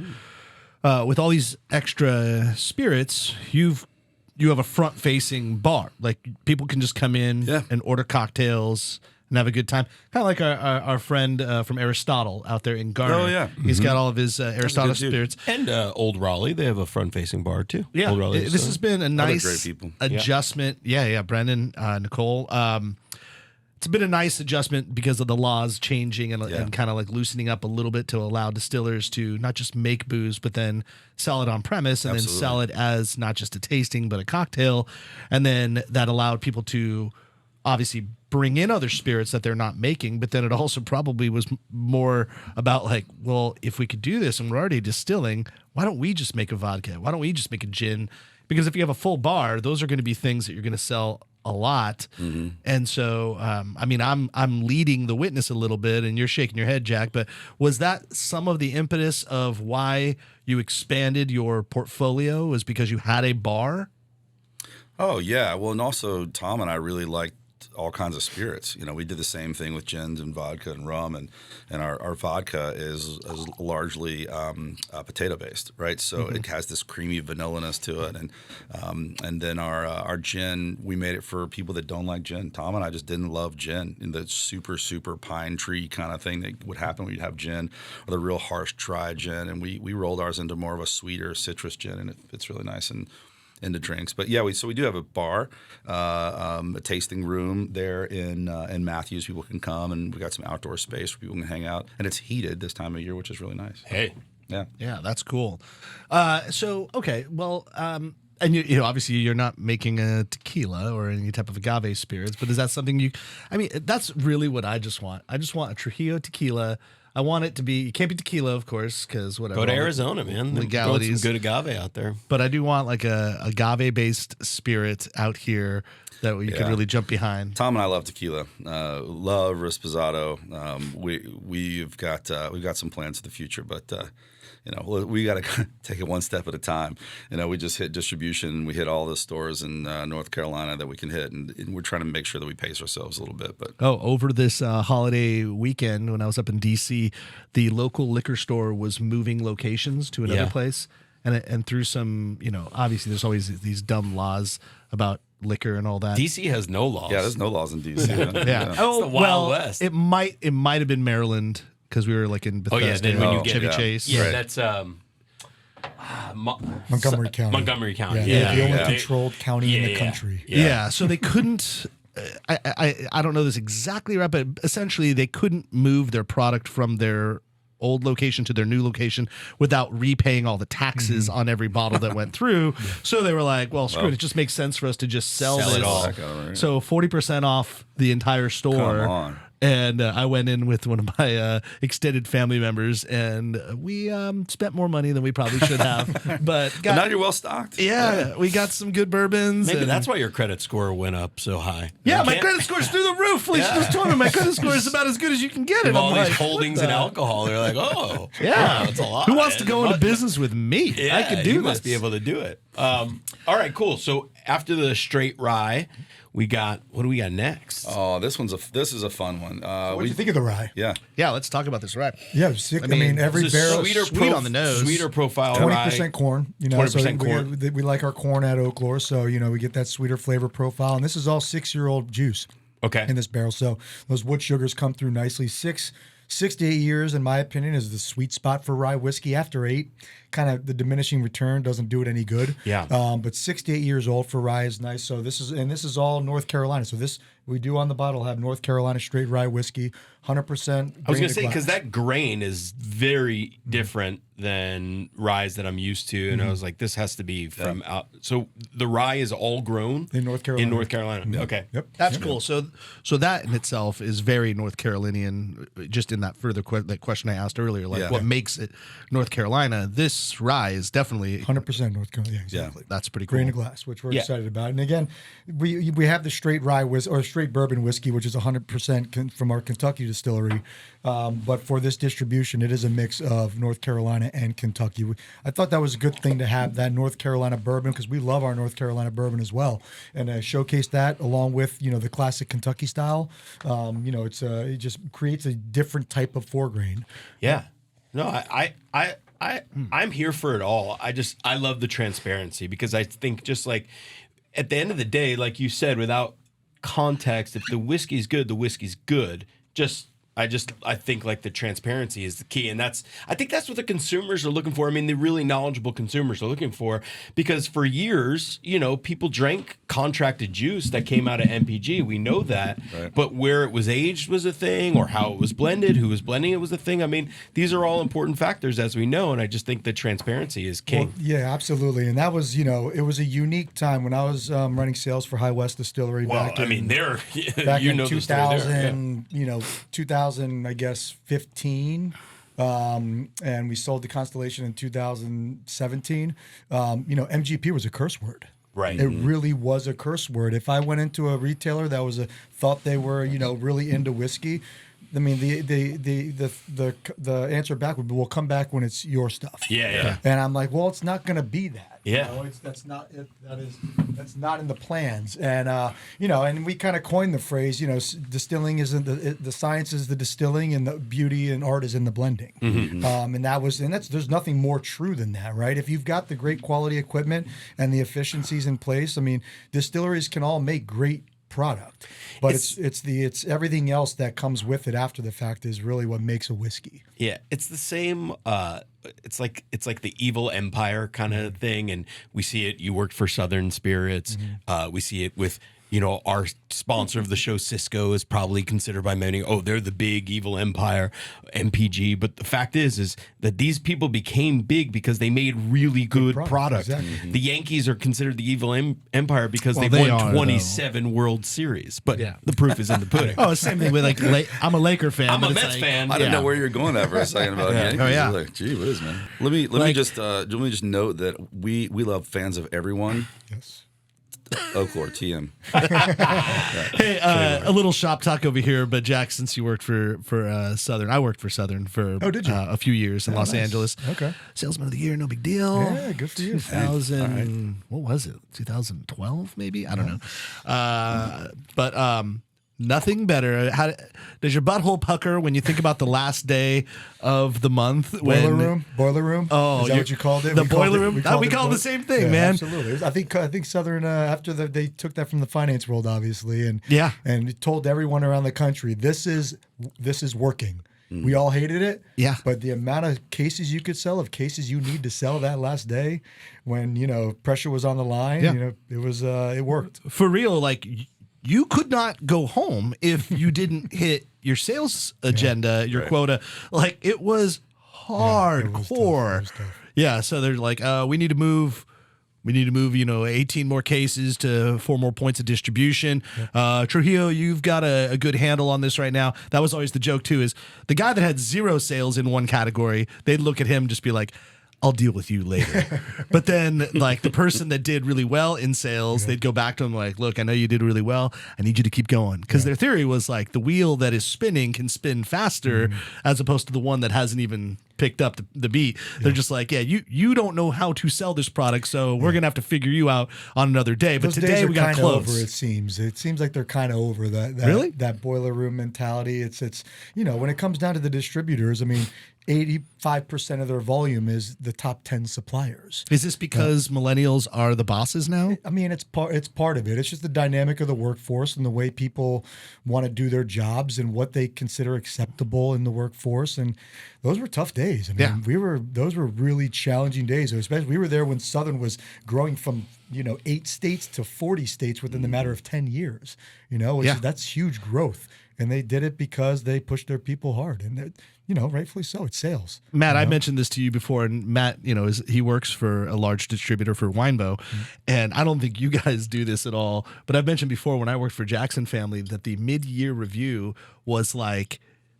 with all these extra spirits, you have a front-facing bar. Like people can just come in and order cocktails and have a good time. Kind of like our friend from Aristotle out there in Garner. Oh, yeah. He's got all of his Aristotle spirits. And Old Raleigh, they have a front-facing bar too. Yeah, Old Raleigh, this has been a nice great people. adjustment. Yeah, Brendan, Nicole. It's been a nice adjustment because of the laws changing and kind of like loosening up a little bit to allow distillers to not just make booze, but then sell it on premise and then sell it as not just a tasting, but a cocktail. And then that allowed people to obviously bring in other spirits that they're not making, but then it also probably was more about like, well, if we could do this and we're already distilling, why don't we just make a vodka? Why don't we just make a gin? Because if you have a full bar, those are going to be things that you're going to sell a lot. And so, I'm leading the witness a little bit and you're shaking your head, Jack, but was that some of the impetus of why you expanded your portfolio, was because you had a bar? Oh, yeah. Well, and also Tom and I really liked all kinds of spirits. We did the same thing with gins and vodka and rum, and our vodka is largely potato based, right? So it has this creamy vanilliness to it, and then our gin, we made it for people that don't like gin. Tom and I just didn't love gin, and the super pine tree kind of thing that would happen when you'd have gin, or the real harsh dry gin, and we rolled ours into more of a sweeter citrus gin, and it's really nice and into drinks. But yeah, we do have a bar, a tasting room there in Matthews. People can come, and we got some outdoor space where people can hang out, and it's heated this time of year, which is really nice. Hey. Yeah, that's cool. So okay, well, and you obviously you're not making a tequila or any type of agave spirits, but is that something that's really what I just want. I just want a Trujillo tequila. I want it to be, it can't be tequila, of course, because whatever. Go to Arizona, man. Legalities. Some good agave out there. But I do want like a agave-based spirit out here that you could really jump behind. Tom and I love tequila. Love Risposado. We've got some plans for the future, but we got to take it one step at a time. We just hit distribution. We hit all the stores in North Carolina that we can hit, and we're trying to make sure that we pace ourselves a little bit. But over this holiday weekend when I was up in D.C., the local liquor store was moving locations to another place, and through some, obviously there's always these dumb laws about liquor and all that. DC has no laws. Yeah, there's no laws in DC. Yeah. Oh, the Wild West. It might have been Maryland because we were like in Bethesda. Then when you get Chevy Chase. Yeah, Right. that's Montgomery County. Montgomery County. Yeah, the only Yeah. controlled county in the country. Yeah, so they couldn't. I don't know this exactly right, but essentially they couldn't move their product from their old location to their new location without repaying all the taxes on every bottle that went through. So they were like, well, screw it. It just makes sense for us to just sell Sell this. it all. So 40% off the entire store. Come on. And I went in with one of my extended family members, and we spent more money than we probably should have. But now you're well stocked. Yeah, we got some good bourbons. Maybe and- that's why your credit score went up so high. Yeah, You my can't- credit score's through the roof. Felicia just told me my credit score is about as good as you can get it. With all I'm these like, holdings what in the- alcohol, they're like, oh, Yeah, wow, that's a lot. Who wants to man. go into business with me? Yeah, I could do you this. must be able to do it. All right, cool. So after the straight rye, what do we got next? Oh, this is a fun one. What do you think of the rye? Yeah. Yeah, let's talk about this rye. Yeah, sick. I mean, every This is barrel sweet on the nose. sweeter profile 20% rye. corn. 20% corn. We like our corn at Oaklore, so we get that sweeter flavor profile. And this is all 6-year-old juice. Okay. In this barrel, so those wood sugars come through nicely. 6 to 8 years, in my opinion, is the sweet spot for rye whiskey. After 8, kind of the diminishing return doesn't do it any good. Yeah. But 6 to 8 years old for rye is nice. So this is all North Carolina. So this we do on the bottle have North Carolina straight rye whiskey, 100%. I was going to say, because that grain is very different than ryes that I'm used to. And I was like, this has to be from out. So the rye is all grown in North Carolina. Okay. Yep. That's cool. So that in itself is very North Carolinian. Just in that further that question I asked earlier, like what makes it North Carolina? This rye is definitely 100% North Carolina. Yeah, exactly. That's pretty cool. Grain to glass, which we're excited about. And again, we have the straight rye or straight bourbon whiskey, which is 100% from our Kentucky distillery. But for this distribution, it is a mix of North Carolina and Kentucky. I thought that was a good thing to have that North Carolina bourbon because we love our North Carolina bourbon as well, and showcase that along with the classic Kentucky style. It just creates a different type of 4-grain. Yeah. No, I'm here for it all. I love the transparency because I think just like at the end of the day, like you said, without context, if the whiskey's good, the whiskey's good. I think like the transparency is the key. And I think that's what the consumers are looking for. I mean, the really knowledgeable consumers are looking for, because for years, people drank contracted juice that came out of MPG. We know that, right. But where it was aged was a thing, or how it was blended, who was blending it was a thing. I mean, these are all important factors, as we know. And I just think that transparency is king. Well, yeah, absolutely. And that was, it was a unique time when I was running sales for Weiss Distillery. Well, I mean, back in 2000, 2000, I guess 15, and we sold the Constellation in 2017. MGP was a curse word. Right. It really was a curse word. If I went into a retailer that thought they were, really into whiskey, I mean, the answer back would be, "We'll come back when it's your stuff." Yeah. And I'm like, well, it's not going to be that. Yeah. That's not in the plans. And and we kind of coined the phrase, distilling isn't the science is the distilling, and the beauty and art is in the blending. Mm-hmm. And there's nothing more true than that, right? If you've got the great quality equipment and the efficiencies in place, I mean, distilleries can all make great product, but it's everything else that comes with it after the fact is really what makes a whiskey. Yeah, it's the same. It's like the evil empire kind of thing, and we see it. You worked for Southern Spirits. We see it with our sponsor of the show, Cisco, is probably considered by many, they're the big evil empire, MPG. But the fact is that these people became big because they made really good product. Exactly. The Yankees are considered the evil empire because they won 27 World Series. But the proof is in the pudding. Same thing with I'm a Laker fan. I'm a Mets fan. I didn't know where you were going there for a second about Yankees. Oh yeah. Like, gee whiz, man. Let me just note that we love fans of everyone. Yes. Oaklore, TM. Hey, a little shop talk over here, but Jack, since you worked for Southern, I worked for Southern for did you? A few years in Los Angeles. Okay. Salesman of the Year, no big deal. Yeah, good for you. 2000, what was it? 2012, maybe? I don't know. But nothing better. Does your butthole pucker when you think about the last day of the month? Boiler room. Oh, is that what you called it? The boiler room. We call it the same thing, man. Absolutely. I think Southern after they took that from the finance world, obviously, and it told everyone around the country this is working. We all hated it, but the amount of cases you could sell, of cases you need to sell that last day, when pressure was on the line, it worked for real. Like, you could not go home if you didn't hit your sales agenda, your quota. Like, it was hardcore. It was tough. Yeah, so they're like, we need to move, 18 more cases to 4 more points of distribution. Trujillo, you've got a good handle on this right now. That was always the joke too, is the guy that had 0 sales in one category, they'd look at him and just be like, I'll deal with you later. But then, like, the person that did really well in sales, they'd go back to him like, look, I know you did really well. I need you to keep going. Because their theory was like the wheel that is spinning can spin faster as opposed to the one that hasn't even picked up the beat. They're just like, yeah, you don't know how to sell this product, so we're gonna have to figure you out on another day. But Those today days are we got to kinda close. over. It seems like they're kind of over that. Really? That boiler room mentality. It's when it comes down to the distributors. I mean, 85% of their volume is the top 10 suppliers. Is this because millennials are the bosses now? I mean, it's part of it. It's just the dynamic of the workforce and the way people want to do their jobs and what they consider acceptable in the workforce. And those were tough days. I mean, those were really challenging days. Especially we were there when Southern was growing from 8 states to 40 states within the matter of 10 years. That's huge growth. And they did it because they pushed their people hard, and rightfully so. It's sales. Matt, I mentioned this to you before, and Matt, he works for a large distributor for Winebow, and I don't think you guys do this at all. But I've mentioned before when I worked for Jackson Family that the mid-year review was like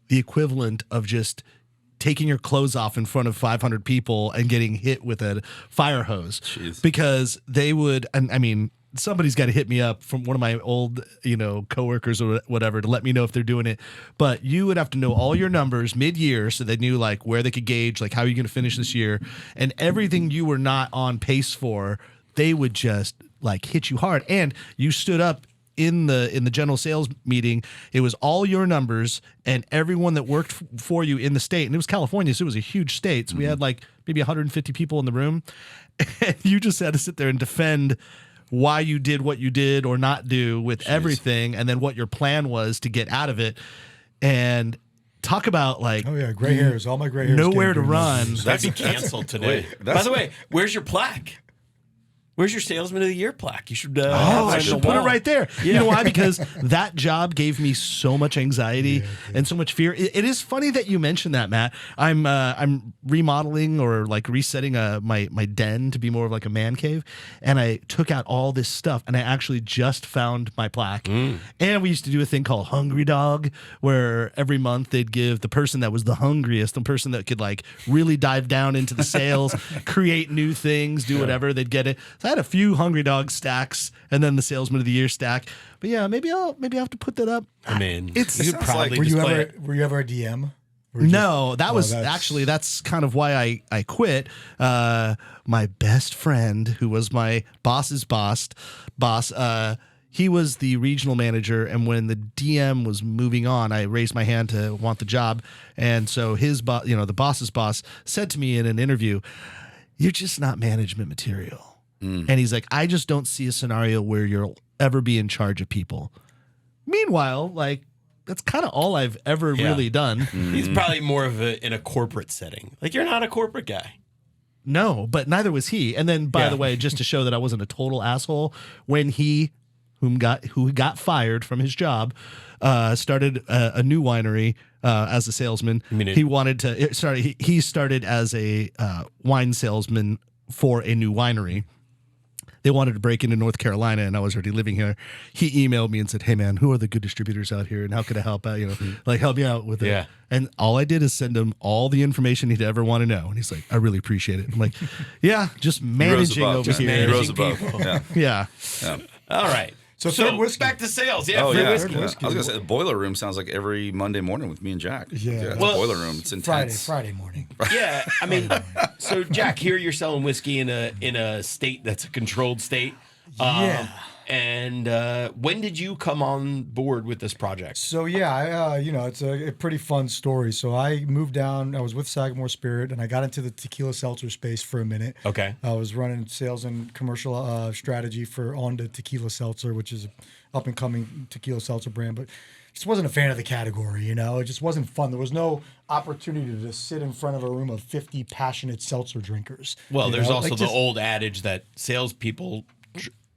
the equivalent of just taking your clothes off in front of 500 people and getting hit with a fire hose. Jeez. Because they would, and I mean, somebody's got to hit me up from one of my old, coworkers or whatever to let me know if they're doing it. But you would have to know all your numbers mid-year so they knew like where they could gauge, like how are you going to finish this year, and everything you were not on pace for, they would just like hit you hard. And you stood up in the general sales meeting. It was all your numbers and everyone that worked for you in the state, and it was California, so it was a huge state. So we had like maybe 150 people in the room, and you just had to sit there and defend why you did what you did or not do with everything, and then what your plan was to get out of it. And talk about like, oh yeah, gray hairs. All my gray hairs. Nowhere to run. That'd be canceled today. By the way, where's your plaque? Where's your Salesman of the Year plaque? You should. I should put it right there. You know why? Because that job gave me so much anxiety and so much fear. It is funny that you mentioned that, Matt. I'm remodeling or like resetting my den to be more of like a man cave, and I took out all this stuff, and I actually just found my plaque. And we used to do a thing called Hungry Dog, where every month they'd give the person that was the hungriest, the person that could like really dive down into the sales, create new things, do whatever, they'd get it. So I had a few Hungry Dog stacks, and then the Salesman of the Year stack. But yeah, maybe I'll have to put that up. I mean, it's you could probably Were you display ever a DM? No, that was actually that's kind of why I quit. My best friend, who was my boss's boss, he was the regional manager, and when the DM was moving on, I raised my hand to want the job, and so his boss, the boss's boss, said to me in an interview, "You're just not management material." And he's like, "I just don't see a scenario where you'll ever be in charge of people." Meanwhile, like, that's kind of all I've ever really done. He's probably more of in a corporate setting. Like, you're not a corporate guy. No, but neither was he. And then, by the way, just to show that I wasn't a total asshole, when he, who got fired from his job, started a new winery as a salesman. He wanted to. He started as a wine salesman for a new winery. They wanted to break into North Carolina, and I was already living here. He emailed me and said, "Hey, man, who are the good distributors out here, and how can I help out? Like help me out with it." Yeah. And all I did is send him all the information he'd ever want to know. And he's like, "I really appreciate it." I'm like, "Yeah, just managing over just here." managing Rose above. Yeah. All right. So third whiskey. Back to sales. Yeah, Oh third yeah. whiskey. I was gonna say the boiler room sounds like every Monday morning with me and Jack. Yeah. It's Well, a boiler room. It's intense. Friday morning. Yeah, I mean, so Jack, here you're selling whiskey in a state that's a controlled state. Yeah. And when did you come on board with this project? So yeah, it's a pretty fun story. So I moved down. I was with Sagamore Spirit, and I got into the tequila seltzer space for a minute. Okay. I was running sales and commercial strategy for Onda Tequila Seltzer, which is an up and coming tequila seltzer brand, but just wasn't a fan of the category. It just wasn't fun. There was no opportunity to just sit in front of a room of 50 passionate seltzer drinkers. Well, there's also Like, the just- old adage that salespeople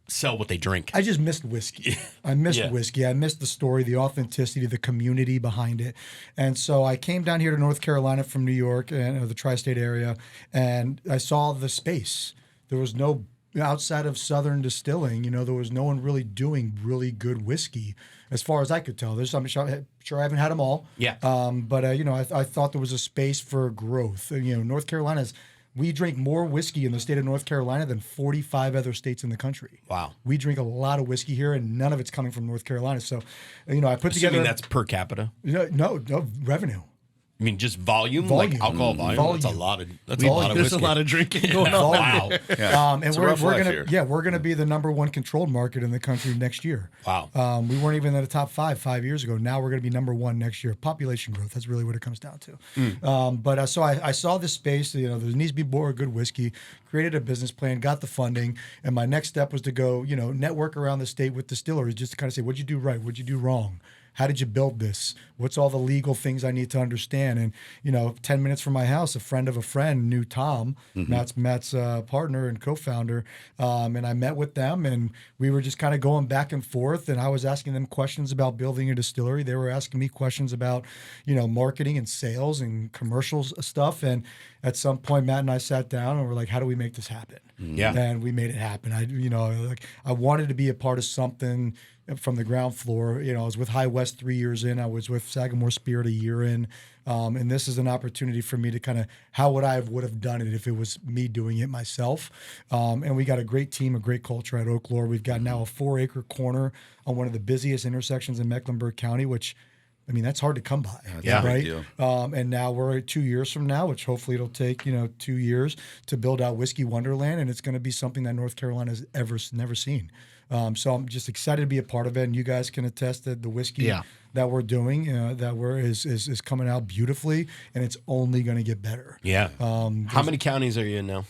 sell what they drink. I just missed whiskey. I missed whiskey. I missed the story, the authenticity, the community behind it. And so I came down here to North Carolina from New York and the tri-state area, and I saw the space. There was no, outside of Southern Distilling, there was no one really doing really good whiskey as far as I could tell. I'm sure I haven't had them all. Yeah. But I thought there was a space for growth. North Carolina's, we drink more whiskey in the state of North Carolina than 45 other states in the country. Wow. We drink a lot of whiskey here, and none of it's coming from North Carolina. So, I put together. Assuming that's per capita. No revenue. I mean, just volume, Volume. like alcohol volume. Volume. That's a lot of. That's a lot of There's whiskey. a lot of drinking going on. Wow. And It's a we're rough life gonna here. we're gonna be the number one controlled market in the country next year. Wow. We weren't even in the top 5 years ago. Now we're going to be number one next year. Population growth. That's really what it comes down to. So I saw this space. There needs to be more good whiskey. Created a business plan. Got the funding. And my next step was to go, network around the state with distilleries, just to kind of say, what'd you do right? What'd you do wrong? How did you build this? What's all the legal things I need to understand? And 10 minutes from my house, a friend of a friend knew Tom, Matt's partner and co-founder, and I met with them, and we were just kind of going back and forth. And I was asking them questions about building a distillery. They were asking me questions about, marketing and sales and commercials stuff. And at some point, Matt and I sat down and we're like, how do we make this happen? Yeah. And we made it happen. I wanted to be a part of something from the ground floor. I was with High West 3 years in. I was with Sagamore Spirit a year in. And this is an opportunity for me to kind of, how would I have done it if it was me doing it myself? And we got a great team, a great culture at Oaklore. We've got now a 4-acre corner on one of the busiest intersections in Mecklenburg County, which, that's hard to come by. Yeah. Right. Big deal. And now we're 2 years from now, which hopefully it'll take, 2 years to build out Whiskey Wonderland. And it's going to be something that North Carolina has never seen. So I'm just excited to be a part of it. And you guys can attest that the whiskey that we're doing, is coming out beautifully, and it's only going to get better. Yeah. How many counties are you in now?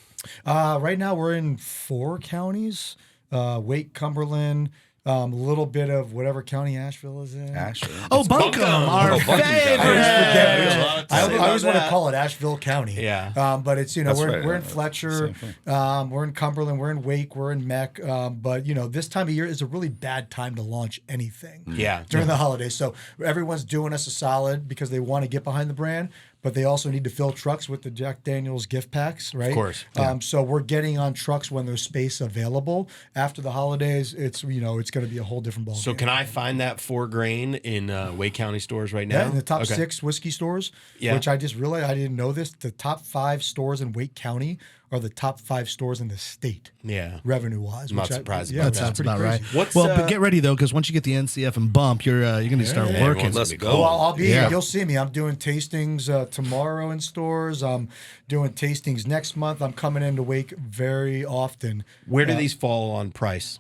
Right now we're in 4 counties, Wake, Cumberland, a little bit of whatever county Asheville is in. Asheville. Oh, Buncombe, our Buncombe County. favorite. I always want to call it Asheville County. Yeah. But it's, That's we're right. in Fletcher, we're in Cumberland, we're in Wake, we're in Meck. But, this time of year is a really bad time to launch anything. Yeah. During the holidays. So everyone's doing us a solid because they want to get behind the brand, but they also need to fill trucks with the Jack Daniel's gift packs, right? Of course. So we're getting on trucks when there's space available. After the holidays, it's going to be a whole different ballgame. So can I find that 4 grain in Wake County stores right now? Yeah, in the top Okay. 6 whiskey stores, Yeah. which I just realized I didn't know this. The top 5 stores in Wake County are the top 5 stores in the state, Yeah. revenue-wise. I'm not which surprised yeah, about That that. sounds pretty about crazy. right. What's, but get ready though, because once you get the NCF and bump, you're going to start working. everyone's Let's gonna be go. going. Well, I'll be. Yeah. You'll see me. I'm doing tastings tomorrow in stores. I'm doing tastings next month. I'm coming into Wake very often. Where do these fall on price?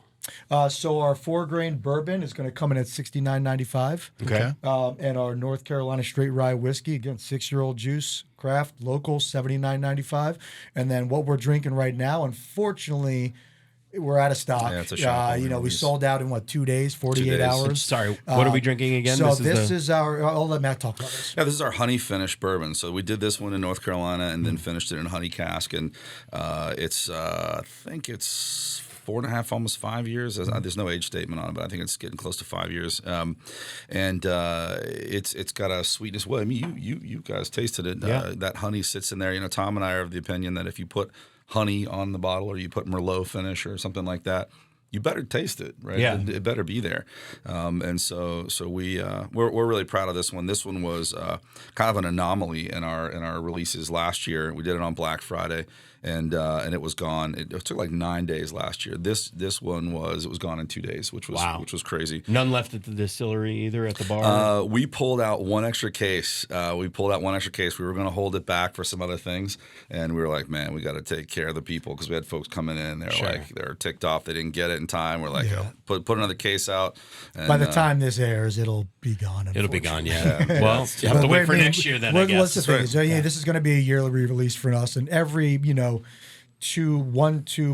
So our 4-grain bourbon is going to come in at $69.95. Okay. And our North Carolina straight rye whiskey, again, 6-year-old juice, craft, local, $79.95. And then what we're drinking right now, unfortunately, we're out of stock. Yeah, it's a shock. We sold out in 2 days, 48 days. hours. Sorry, what are we drinking again? So This is our. I'll let Matt talk about this. Yeah, this is our honey finished bourbon. So we did this one in North Carolina and then finished it in a honey cask. And it's, I think it's 4.5, almost 5 years. There's no age statement on it, but I think it's getting close to 5 years. It's got a sweetness. Well, I mean, you guys tasted it. Yeah. That honey sits in there. Tom and I are of the opinion that if you put honey on the bottle or you put Merlot finish or something like that, you better taste it, right? Yeah. It better be there. So we're really proud of this one. This one was kind of an anomaly in our releases last year. We did it on Black Friday, and it was gone. It took like 9 days last year. This one was gone in 2 days, which was crazy. None left at the distillery either at the bar? We pulled out one extra case. We were going to hold it back for some other things, and we were like, man, we got to take care of the people because we had folks coming in. They're ticked off. They didn't get it in time. We're like, put another case out. And, By the time this airs, it'll be gone. It'll be gone, unfortunately. yeah. Well, you have to wait for next year then, I What's the guess. thing? So, this is going to be a yearly release for us, and every 2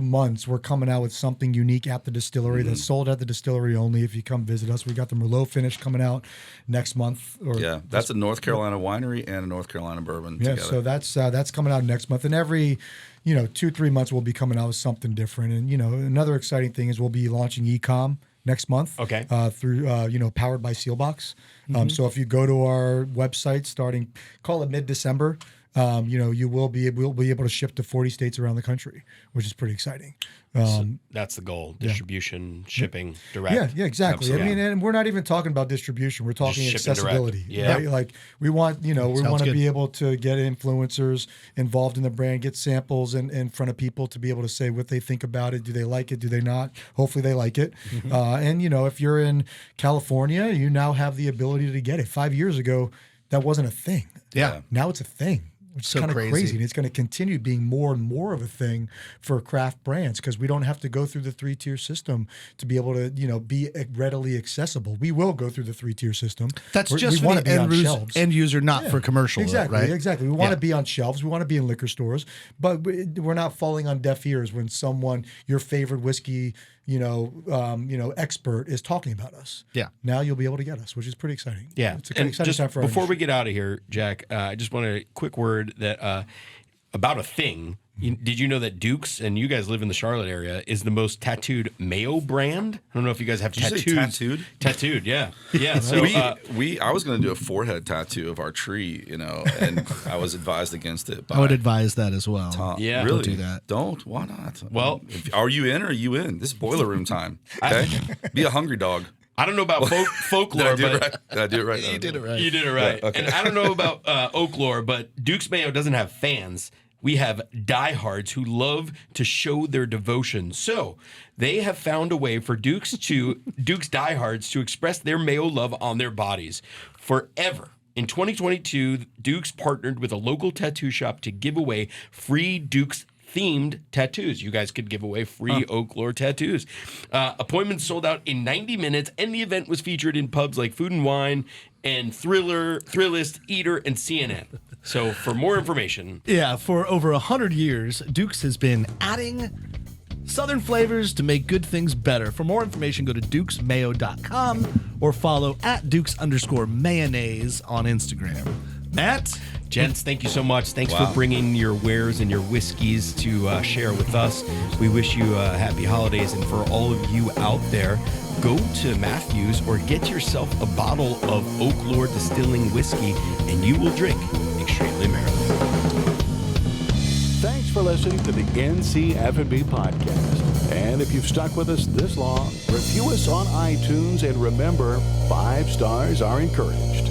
months we're coming out with something unique at the distillery that's sold at the distillery only. If you come visit us, we got the Merlot finish coming out next month. That's a North Carolina winery and a North Carolina bourbon together. So that's coming out next month, and every 2-3 months we'll be coming out with something different. And another exciting thing is we'll be launching e-com next month. Okay. Through powered by Sealbox. So if you go to our website call it mid-December, we'll be able to ship to 40 states around the country, which is pretty exciting. That's the goal: distribution, shipping, direct. Yeah, exactly. Absolutely. I mean, and we're not even talking about distribution. We're talking Just shipping direct. accessibility. Yeah. Right? Like we want to good. be able to get influencers involved in the brand, get samples in front of people to be able to say what they think about it. Do they like it? Do they not? Hopefully they like it. And if you're in California, you now have the ability to get it. 5 years ago, that wasn't a thing. Yeah. Now it's a thing, which is So kind of crazy. crazy. And it's going to continue being more and more of a thing for craft brands because we don't have to go through the 3-tier system to be able to, be readily accessible. We will go through the 3-tier system. That's We just for wanna the be on shelves. end user, not for commercial, Exactly, right? exactly. We want Yeah. to be on shelves. We want to be in liquor stores, but we're not falling on deaf ears when someone, your favorite whiskey, expert is talking about us. Yeah. Now you'll be able to get us, which is pretty exciting. Yeah. It's an And exciting just time for our before we industry. get out of here, Jack, I just want a quick word that about a thing. Did you know that Duke's, and you guys live in the Charlotte area, is the most tattooed mayo brand? I don't know if you guys have Did you say tattoos. tattooed? Tattooed, yeah. Yeah. So I was going to do a forehead tattoo of our tree, and I was advised against it. I would advise that as well. Yeah. really? Don't do that. Don't. Why not? Well- are you in or are you in? This is boiler room time. Okay, be a hungry dog. I don't know about folklore, Did I do but it right? Did I do it right? You did it right. you did it right. Yeah, okay. And I don't know about Oaklore, but Duke's Mayo doesn't have fans. We have diehards who love to show their devotion. So they have found a way for Duke's diehards to express their mayo love on their bodies forever. In 2022, Duke's partnered with a local tattoo shop to give away free Duke's themed tattoos. You guys could give away free Oaklore tattoos. Appointments sold out in 90 minutes, and the event was featured in pubs like Food and Wine and Thrillist, Eater, and CNN. So for more information, Yeah, for over 100 years, Duke's has been adding Southern flavors to make good things better. For more information, go to dukesmayo.com or follow at Dukes_mayonnaise on Instagram. Matt? gents, thank you so much. Thanks for bringing your wares and your whiskeys to share with us. We wish you happy holidays. And for all of you out there, go to Matthews or get yourself a bottle of Oaklore Distilling whiskey, and you will drink extremely merrily. Thanks for listening to the NC F&B podcast. And if you've stuck with us this long, review us on iTunes and remember, 5 stars are encouraged.